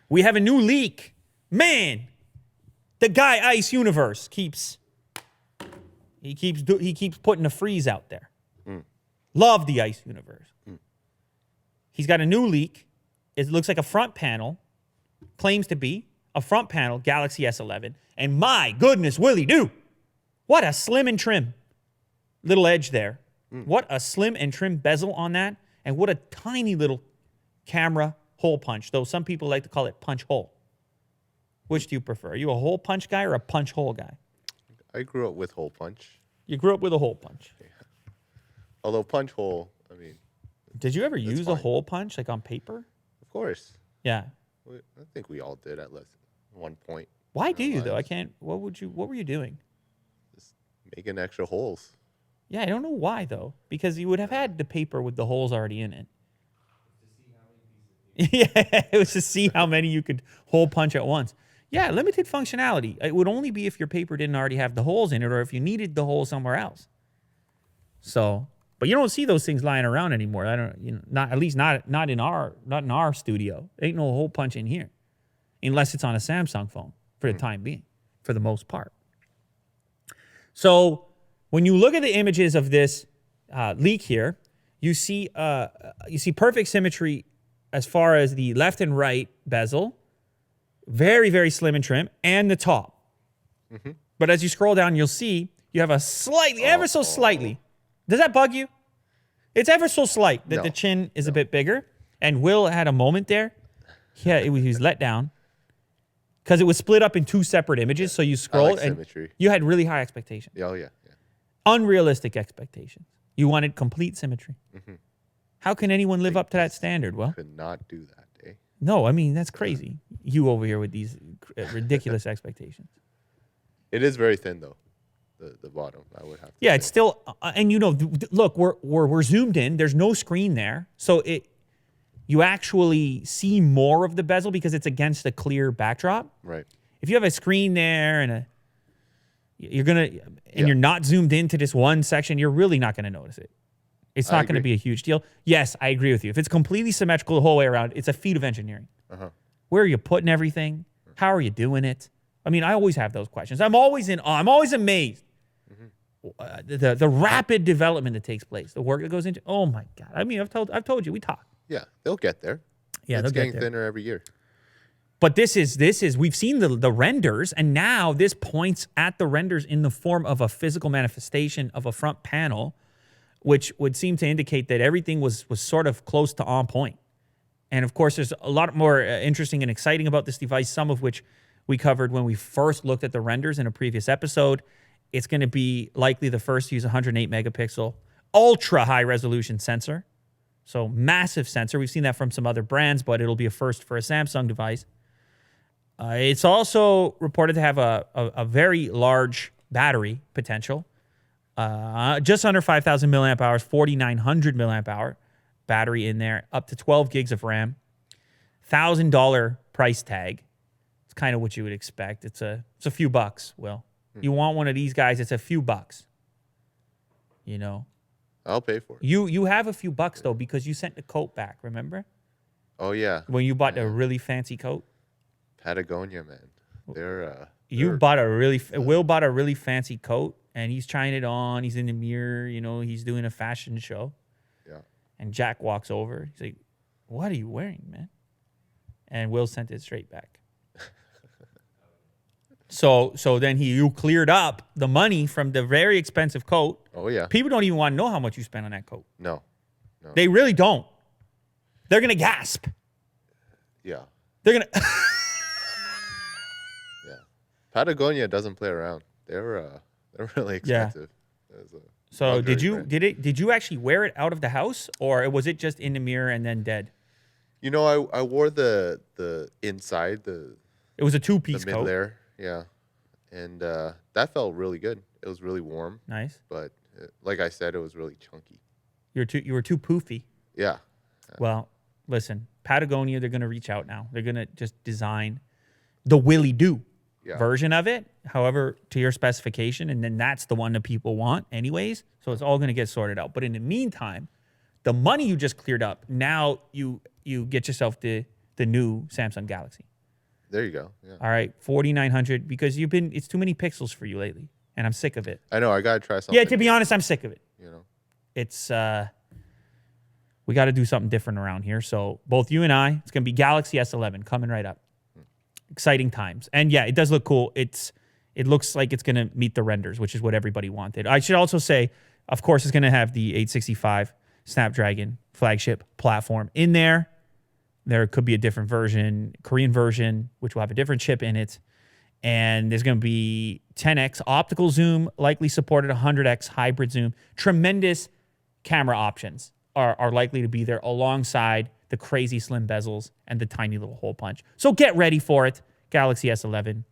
We have a new leak. Man, the guy Ice Universe keeps putting a freeze out there. Love the Ice Universe. He's got a new leak. It looks like a front panel. Claims to be a front panel Galaxy S11. And my goodness, Willie do. What a slim and trim little edge there. What a slim and trim bezel on that. And what a tiny little camera hole punch. Though some people like to call it punch hole. Which do you prefer? Are you a hole punch guy or a punch hole guy? I grew up with hole punch. You grew up with a hole punch. Yeah. Although punch hole, I mean. Did you ever use a hole punch like on paper? Of course. Yeah. I think we all did at least one point. Why do you though? I can't. What were you doing? Just making extra holes. Yeah, I don't know why though. Because you would have had the paper with the holes already in it. Yeah, it was to see how many you could hole punch at once. Yeah, limited functionality. It would only be if your paper didn't already have the holes in it, or if you needed the hole somewhere else. So, but you don't see those things lying around anymore. I don't, not at least not in our studio. Ain't no hole punch in here, unless it's on a Samsung phone for the time being, for the most part. So, when you look at the images of this leak here, you see perfect symmetry as far as the left and right bezel, very, very slim and trim, and the top. But as you scroll down, you'll see you have a slightly, ever so slightly. Does that bug you? It's ever so slight that the chin is a bit bigger. And Will had a moment there. Yeah, he was let down because it was split up in two separate images. So you scrolled and symmetry. You had really high expectations. Oh, yeah. Unrealistic expectations. You wanted complete symmetry. How can anyone live up to that standard? Well, could not do that, eh? No, I mean, that's crazy. You over here with these ridiculous expectations. It is very thin, though, the bottom, I would have to Yeah, say. it's still, and you know, look, we're zoomed in. There's no screen there. So you actually see more of the bezel because it's against a clear backdrop. Right. If you have a screen there and you're not zoomed into this one section, you're really not going to notice it. It's not going to be a huge deal. Yes, I agree with you. If it's completely symmetrical the whole way around, it's a feat of engineering. Where are you putting everything? How are you doing it? I mean, I always have those questions. I'm always in awe. I'm always amazed. The rapid development that takes place, the work that goes into. Oh my God! I mean, I've told you, we talk. Yeah, they'll get there. Yeah, it's they'll getting get there. thinner every year. But this is we've seen the renders, and now this points at the renders in the form of a physical manifestation of a front panel, which would seem to indicate that everything was sort of close to on point. And of course, there's a lot more interesting and exciting about this device, some of which we covered when we first looked at the renders in a previous episode. It's going to be likely the first to use 108 megapixel, ultra high resolution sensor. So massive sensor. We've seen that from some other brands, but it'll be a first for a Samsung device. It's also reported to have a very large battery potential. Just under 5,000 milliamp hours, 4,900 milliamp hour battery in there, up to 12 gigs of RAM, $1,000 price tag. It's kind of what you would expect. It's a few bucks, Will. You want one of these guys, it's a few bucks. You know? I'll pay for it. You have a few bucks, though, because you sent the coat back, remember? Oh, yeah. When you bought the really fancy coat? Patagonia, man. Will bought a really fancy coat, and he's trying it on. He's in the mirror, you know, he's doing a fashion show. Yeah. And Jack walks over. He's like, "What are you wearing, man?" And Will sent it straight back. So then you cleared up the money from the very expensive coat. Oh, yeah. People don't even want to know how much you spent on that coat. No. They really don't. They're going to gasp. Yeah. They're going to... Yeah. Patagonia doesn't play around. They're really expensive. Yeah. So did you actually wear it out of the house, or was it just in the mirror and then dead? You know, I wore the inside, it was a two-piece coat. The mid-layer, yeah. And that felt really good. It was really warm. Nice. But like I said, it was really chunky. You were too poofy. Yeah. Well, listen, Patagonia, they're going to reach out now. They're going to just design the Willie Do version of it, however, to your specification, and then that's the one that people want anyways. So it's all going to get sorted out. But in the meantime, the money you just cleared up, now you get yourself the new Samsung Galaxy. There you go. Yeah. All right, 4,900 because it's too many pixels for you lately, and I'm sick of it. I know. I gotta try something. Yeah, to be honest, I'm sick of it. You know. It's we got to do something different around here. So both you and I, it's gonna be Galaxy S11 coming right up. Exciting times, and yeah, it does look cool. It looks like it's gonna meet the renders, which is what everybody wanted. I should also say, of course, it's gonna have the 865 Snapdragon flagship platform in there. There could be a different version, Korean version, which will have a different chip in it. And there's going to be 10x optical zoom, likely supported 100x hybrid zoom. Tremendous camera options are likely to be there alongside the crazy slim bezels and the tiny little hole punch. So get ready for it. Galaxy S11